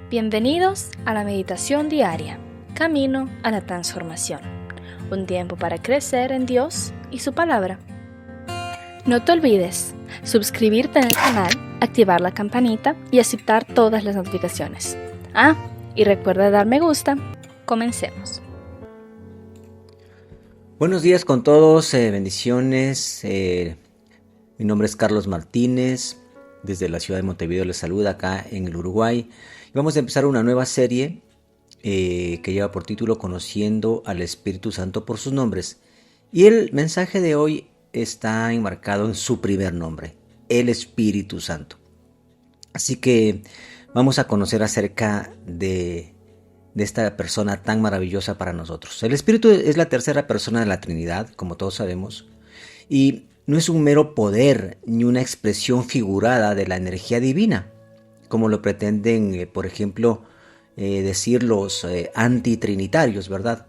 Bienvenidos a la meditación diaria, camino a la transformación. Un tiempo para crecer en Dios y su palabra. No te olvides suscribirte en el canal, activar la campanita y aceptar todas las notificaciones. Y recuerda dar me gusta. Comencemos. Buenos días con todos, bendiciones. Mi nombre es Carlos Martínez, desde la ciudad de Montevideo les saluda acá en el Uruguay. Y vamos a empezar una nueva serie que lleva por título Conociendo al Espíritu Santo por sus nombres. Y el mensaje de hoy está enmarcado en su primer nombre, el Espíritu Santo. Así que vamos a conocer acerca de esta persona tan maravillosa para nosotros. El Espíritu es la tercera persona de la Trinidad, como todos sabemos, y no es un mero poder ni una expresión figurada de la energía divina, como lo pretenden, por ejemplo, decir los antitrinitarios, ¿verdad?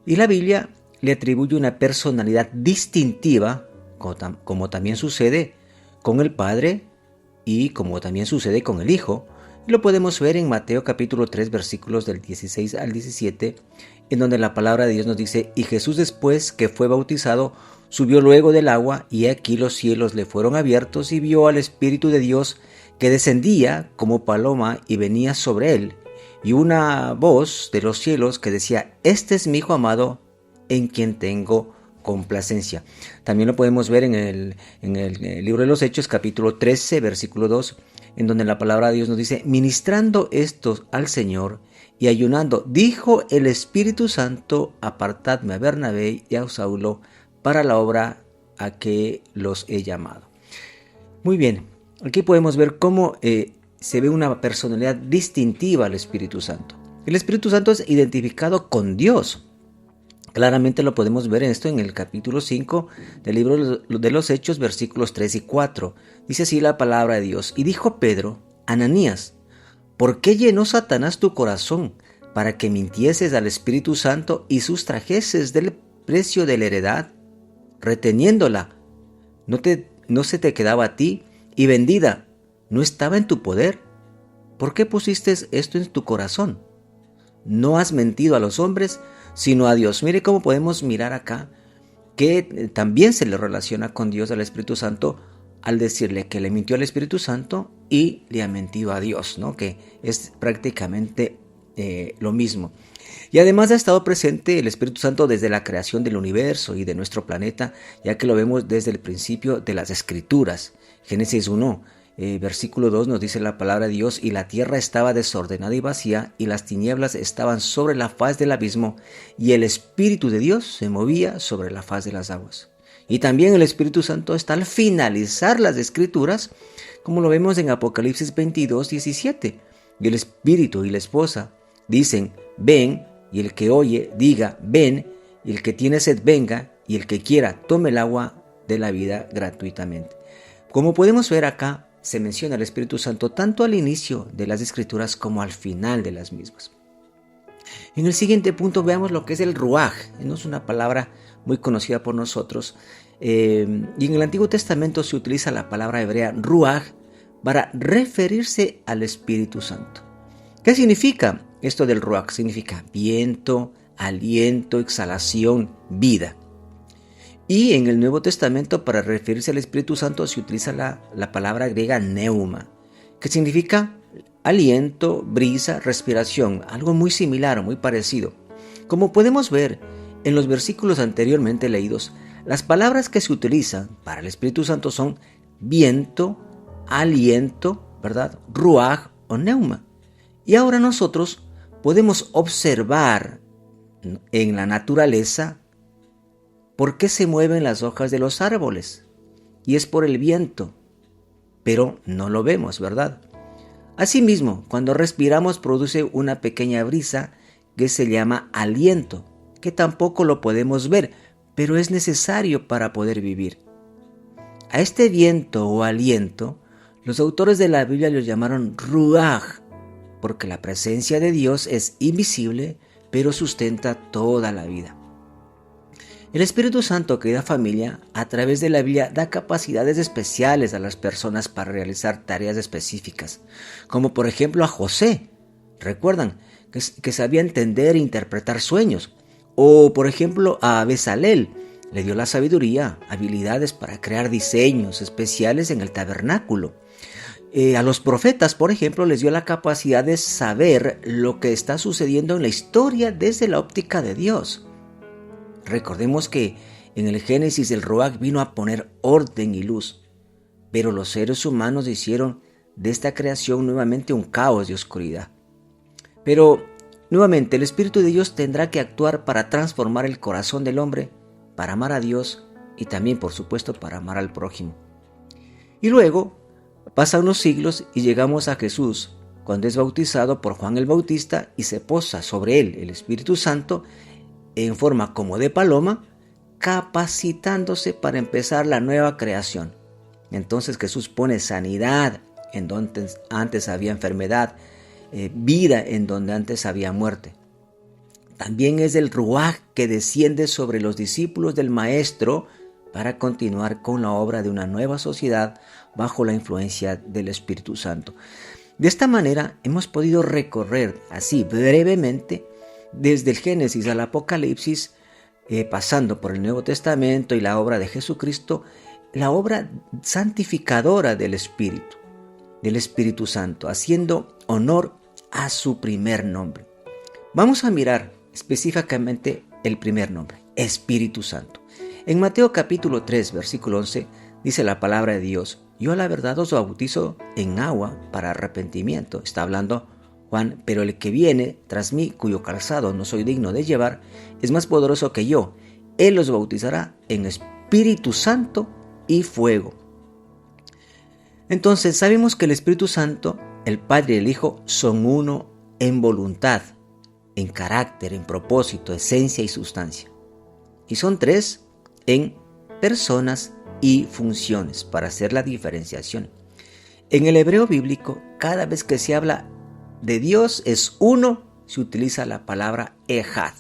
Y la Biblia le atribuye una personalidad distintiva, como también sucede con el Padre y como también sucede con el Hijo. Lo podemos ver en Mateo capítulo 3, versículos del 16 al 17, en donde la palabra de Dios nos dice: Y Jesús, después que fue bautizado, subió luego del agua, y aquí los cielos le fueron abiertos, y vio al Espíritu de Dios que descendía como paloma y venía sobre él, y una voz de los cielos que decía: Este es mi Hijo amado, en quien tengo complacencia. También lo podemos ver en el libro de los Hechos, capítulo 13, versículo 2, en donde la palabra de Dios nos dice: Ministrando estos al Señor y ayunando, dijo el Espíritu Santo: Apartadme a Bernabé y a Saulo para la obra a que los he llamado. Muy bien, aquí podemos ver cómo se ve una personalidad distintiva al Espíritu Santo. El Espíritu Santo es identificado con Dios. Claramente lo podemos ver en el capítulo 5 del libro de los Hechos, versículos 3 y 4. Dice así la palabra de Dios: Y dijo Pedro: Ananías, ¿por qué llenó Satanás tu corazón para que mintieses al Espíritu Santo y sustrajeses del precio de la heredad, reteniéndola? ¿No se te quedaba a ti, y vendida no estaba en tu poder? ¿Por qué pusiste esto en tu corazón? No has mentido a los hombres, sino a Dios. Mire cómo podemos mirar acá que también se le relaciona con Dios, al Espíritu Santo, al decirle que le mintió al Espíritu Santo y le ha mentido a Dios, ¿no? Que es prácticamente lo mismo. Y además ha estado presente el Espíritu Santo desde la creación del universo y de nuestro planeta, ya que lo vemos desde el principio de las Escrituras. Génesis 1, versículo 2 nos dice la palabra de Dios: Y la tierra estaba desordenada y vacía, y las tinieblas estaban sobre la faz del abismo, y el Espíritu de Dios se movía sobre la faz de las aguas. Y también el Espíritu Santo está al finalizar las Escrituras, como lo vemos en Apocalipsis 22, 17. Y el Espíritu y la esposa dicen: ven, y el que oye diga: ven, y el que tiene sed venga, y el que quiera tome el agua de la vida gratuitamente. Como podemos ver acá, se menciona el Espíritu Santo tanto al inicio de las Escrituras como al final de las mismas. En el siguiente punto veamos lo que es el Ruaj. No es una palabra muy conocida por nosotros, y en el Antiguo Testamento se utiliza la palabra hebrea Ruaj para referirse al Espíritu Santo. ¿Qué significa esto del Ruaj? Significa viento, aliento, exhalación, vida. Y en el Nuevo Testamento, para referirse al Espíritu Santo, se utiliza la palabra griega neuma, que significa aliento, brisa, respiración, algo muy similar, muy parecido. Como podemos ver en los versículos anteriormente leídos, las palabras que se utilizan para el Espíritu Santo son viento, aliento, ¿verdad? Ruaj o neuma. Y ahora nosotros podemos observar en la naturaleza por qué se mueven las hojas de los árboles. Y es por el viento, pero no lo vemos, ¿verdad? Asimismo, cuando respiramos produce una pequeña brisa que se llama aliento, que tampoco lo podemos ver, pero es necesario para poder vivir. A este viento o aliento, los autores de la Biblia lo llamaron Ruaj, porque la presencia de Dios es invisible, pero sustenta toda la vida. El Espíritu Santo, querida familia, a través de la Biblia da capacidades especiales a las personas para realizar tareas específicas, como por ejemplo a José. Recuerdan que sabía entender e interpretar sueños. O, por ejemplo, a Bezalel le dio la sabiduría, habilidades para crear diseños especiales en el tabernáculo. A los profetas, por ejemplo, les dio la capacidad de saber lo que está sucediendo en la historia desde la óptica de Dios. Recordemos que en el Génesis el Ruach vino a poner orden y luz, pero los seres humanos hicieron de esta creación nuevamente un caos de oscuridad. Pero nuevamente el Espíritu de Dios tendrá que actuar para transformar el corazón del hombre, para amar a Dios y también, por supuesto, para amar al prójimo. Y luego pasan los siglos y llegamos a Jesús, cuando es bautizado por Juan el Bautista y se posa sobre él el Espíritu Santo en forma como de paloma, capacitándose para empezar la nueva creación. Entonces Jesús pone sanidad en donde antes había enfermedad, vida en donde antes había muerte. También es el Ruach que desciende sobre los discípulos del Maestro para continuar con la obra de una nueva sociedad bajo la influencia del Espíritu Santo. De esta manera hemos podido recorrer así brevemente desde el Génesis al Apocalipsis, pasando por el Nuevo Testamento y la obra de Jesucristo, la obra santificadora del Espíritu Santo, haciendo honor a su primer nombre. Vamos a mirar específicamente el primer nombre, Espíritu Santo. En Mateo capítulo 3, versículo 11, dice la palabra de Dios: yo a la verdad os bautizo en agua para arrepentimiento. Está hablando Juan, pero el que viene tras mí, cuyo calzado no soy digno de llevar, es más poderoso que yo. Él los bautizará en Espíritu Santo y fuego. Entonces sabemos que el Espíritu Santo, el Padre y el Hijo son uno en voluntad, en carácter, en propósito, esencia y sustancia. Y son tres en personas y funciones para hacer la diferenciación. En el hebreo bíblico, cada vez que se habla de Dios es uno, se utiliza la palabra ejad,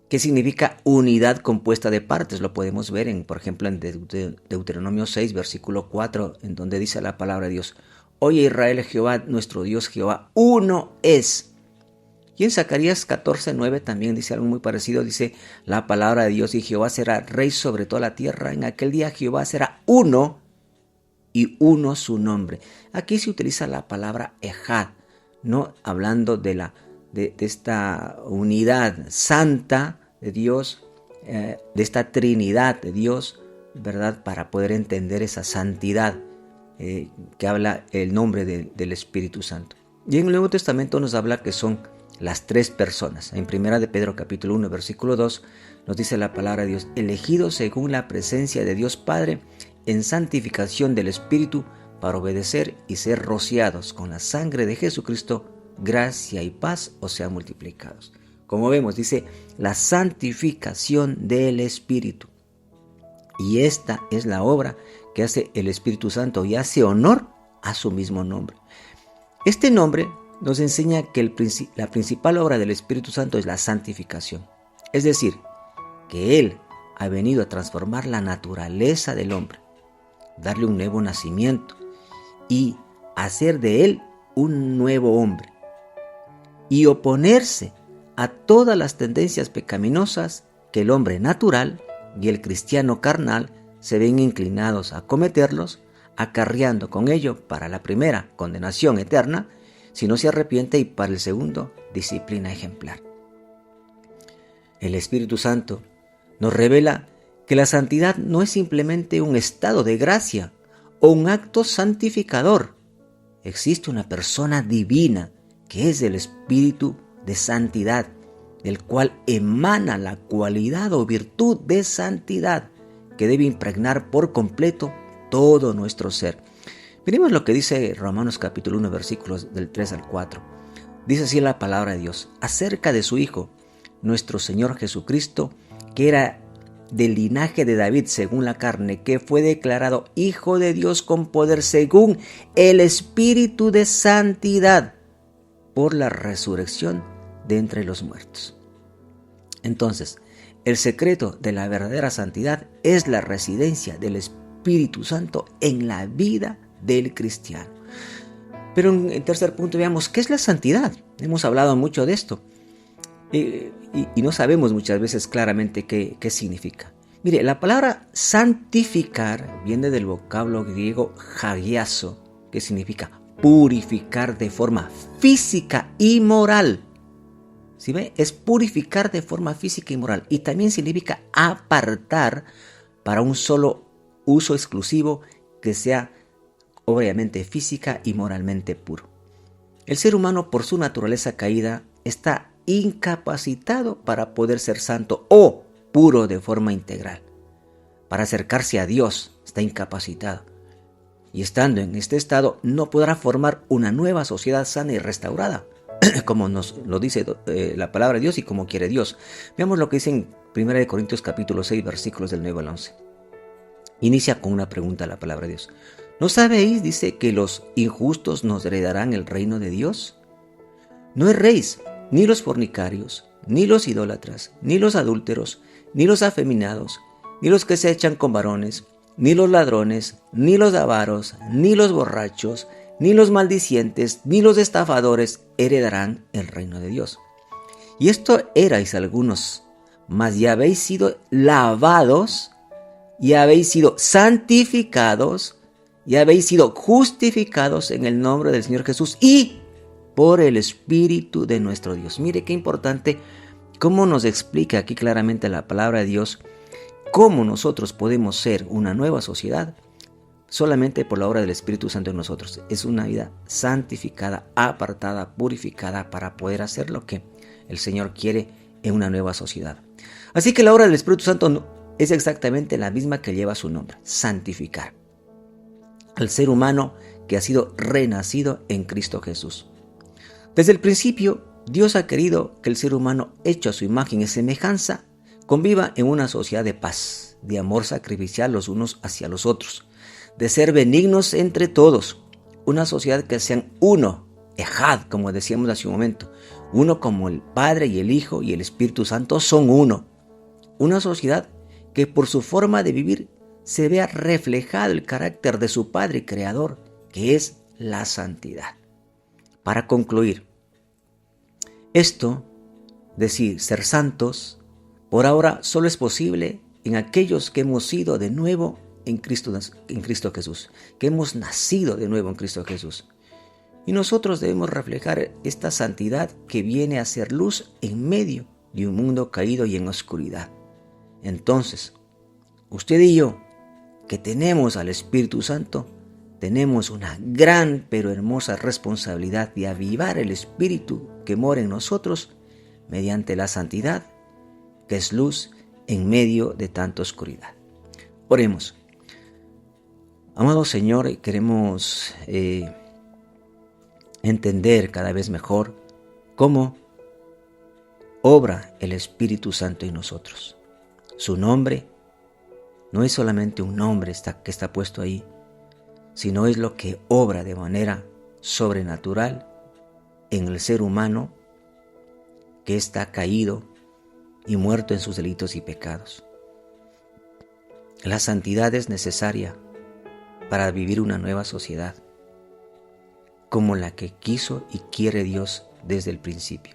que significa unidad compuesta de partes. Lo podemos ver, por ejemplo, en Deuteronomio 6, versículo 4, en donde dice la palabra de Dios: oye Israel, Jehová, nuestro Dios Jehová, uno es. Y en Zacarías 14, 9 también dice algo muy parecido. Dice la palabra de Dios: y Jehová será rey sobre toda la tierra. En aquel día Jehová será uno y uno su nombre. Aquí se utiliza la palabra ejad, no hablando de esta unidad santa de Dios, de esta Trinidad de Dios, ¿verdad? Para poder entender esa santidad que habla el nombre del Espíritu Santo. Y en el Nuevo Testamento nos habla que son las tres personas. En 1 de Pedro capítulo 1, versículo 2, nos dice la palabra de Dios: elegidos según la presencia de Dios Padre en santificación del Espíritu, para obedecer y ser rociados con la sangre de Jesucristo, gracia y paz os sean multiplicados. Como vemos, dice la santificación del Espíritu. Y esta es la obra que hace el Espíritu Santo y hace honor a su mismo nombre. Este nombre nos enseña que la principal obra del Espíritu Santo es la santificación. Es decir, que Él ha venido a transformar la naturaleza del hombre, darle un nuevo nacimiento y hacer de él un nuevo hombre, y oponerse a todas las tendencias pecaminosas que el hombre natural y el cristiano carnal se ven inclinados a cometerlos, acarreando con ello para la primera condenación eterna si no se arrepiente, y para el segundo disciplina ejemplar. El Espíritu Santo nos revela que la santidad no es simplemente un estado de gracia o un acto santificador. Existe una persona divina que es el Espíritu de santidad, del cual emana la cualidad o virtud de santidad que debe impregnar por completo todo nuestro ser. Miremos lo que dice Romanos capítulo 1, versículos del 3 al 4. Dice así la palabra de Dios acerca de su Hijo, nuestro Señor Jesucristo, que era del linaje de David según la carne, que fue declarado Hijo de Dios con poder según el Espíritu de santidad por la resurrección de entre los muertos. Entonces, el secreto de la verdadera santidad es la residencia del Espíritu Santo en la vida del cristiano. Pero en tercer punto veamos, ¿qué es la santidad? Hemos hablado mucho de esto y no sabemos muchas veces claramente qué significa. Mire, la palabra santificar viene del vocablo griego hagiazo, que significa purificar de forma física y moral. ¿Sí ve? Es purificar de forma física y moral. Y también significa apartar para un solo uso exclusivo que sea obviamente física y moralmente puro. El ser humano, por su naturaleza caída, está incapacitado para poder ser santo o puro de forma integral. Para acercarse a Dios está incapacitado. Y estando en este estado no podrá formar una nueva sociedad sana y restaurada, como nos lo dice la palabra de Dios y como quiere Dios. Veamos lo que dice en 1 Corintios capítulo 6, versículos del 9 al 11. Inicia con una pregunta la palabra de Dios. ¿No sabéis, dice, que los injustos nos heredarán el reino de Dios? No erréis, ni los fornicarios, ni los idólatras, ni los adúlteros, ni los afeminados, ni los que se echan con varones, ni los ladrones, ni los avaros, ni los borrachos, ni los maldicientes, ni los estafadores heredarán el reino de Dios. Y esto erais algunos, mas ya habéis sido lavados, y habéis sido santificados, y habéis sido justificados en el nombre del Señor Jesús y por el Espíritu de nuestro Dios. Mire qué importante cómo nos explica aquí claramente la palabra de Dios, cómo nosotros podemos ser una nueva sociedad solamente por la obra del Espíritu Santo en nosotros. Es una vida santificada, apartada, purificada para poder hacer lo que el Señor quiere en una nueva sociedad. Así que la obra del Espíritu Santo es exactamente la misma que lleva su nombre, santificar al ser humano que ha sido renacido en Cristo Jesús. Desde el principio, Dios ha querido que el ser humano, hecho a su imagen y semejanza, conviva en una sociedad de paz, de amor sacrificial los unos hacia los otros, de ser benignos entre todos, una sociedad que sean uno, ejad, como decíamos hace un momento, uno como el Padre y el Hijo y el Espíritu Santo son uno, una sociedad que por su forma de vivir se vea reflejado el carácter de su Padre Creador, que es la santidad. Para concluir, esto, decir ser santos, por ahora solo es posible en aquellos que hemos sido de nuevo en Cristo Jesús, que hemos nacido de nuevo en Cristo Jesús. Y nosotros debemos reflejar esta santidad que viene a ser luz en medio de un mundo caído y en oscuridad. Entonces, usted y yo, que tenemos al Espíritu Santo, tenemos una gran pero hermosa responsabilidad de avivar el Espíritu que mora en nosotros mediante la santidad, que es luz en medio de tanta oscuridad. Oremos. Amado Señor, queremos entender cada vez mejor cómo obra el Espíritu Santo en nosotros. Su nombre no es solamente un nombre que está puesto ahí, sino es lo que obra de manera sobrenatural en el ser humano que está caído y muerto en sus delitos y pecados. La santidad es necesaria para vivir una nueva sociedad, como la que quiso y quiere Dios desde el principio.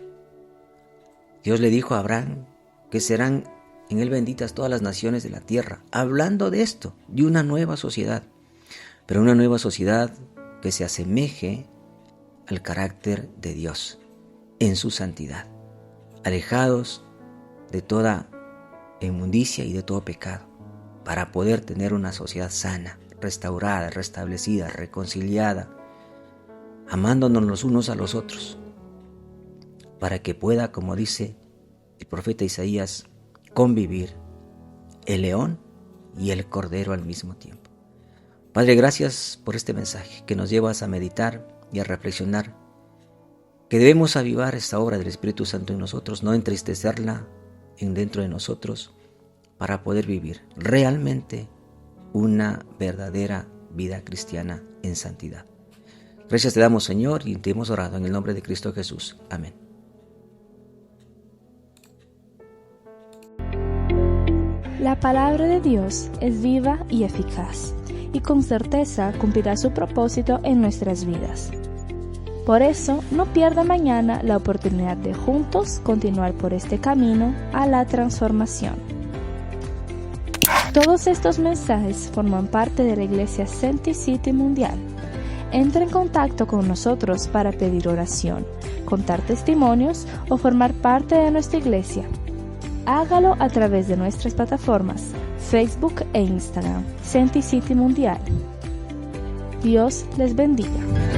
Dios le dijo a Abraham que serán en él benditas todas las naciones de la tierra, hablando de esto, de una nueva sociedad, pero una nueva sociedad que se asemeje al carácter de Dios en su santidad, alejados de toda inmundicia y de todo pecado, para poder tener una sociedad sana, restaurada, restablecida, reconciliada, amándonos los unos a los otros, para que pueda, como dice el profeta Isaías, convivir el león y el cordero al mismo tiempo. Padre, gracias por este mensaje que nos llevas a meditar y a reflexionar que debemos avivar esta obra del Espíritu Santo en nosotros, no entristecerla dentro de nosotros, para poder vivir realmente una verdadera vida cristiana en santidad. Gracias te damos, Señor, y te hemos orado en el nombre de Cristo Jesús. Amén. La palabra de Dios es viva y eficaz, y con certeza cumplirá su propósito en nuestras vidas. Por eso, no pierda mañana la oportunidad de juntos continuar por este camino a la transformación. Todos estos mensajes forman parte de la Iglesia Senti City Mundial. Entra en contacto con nosotros para pedir oración, contar testimonios o formar parte de nuestra iglesia. Hágalo a través de nuestras plataformas Facebook e Instagram, Senti City Mundial. Dios les bendiga.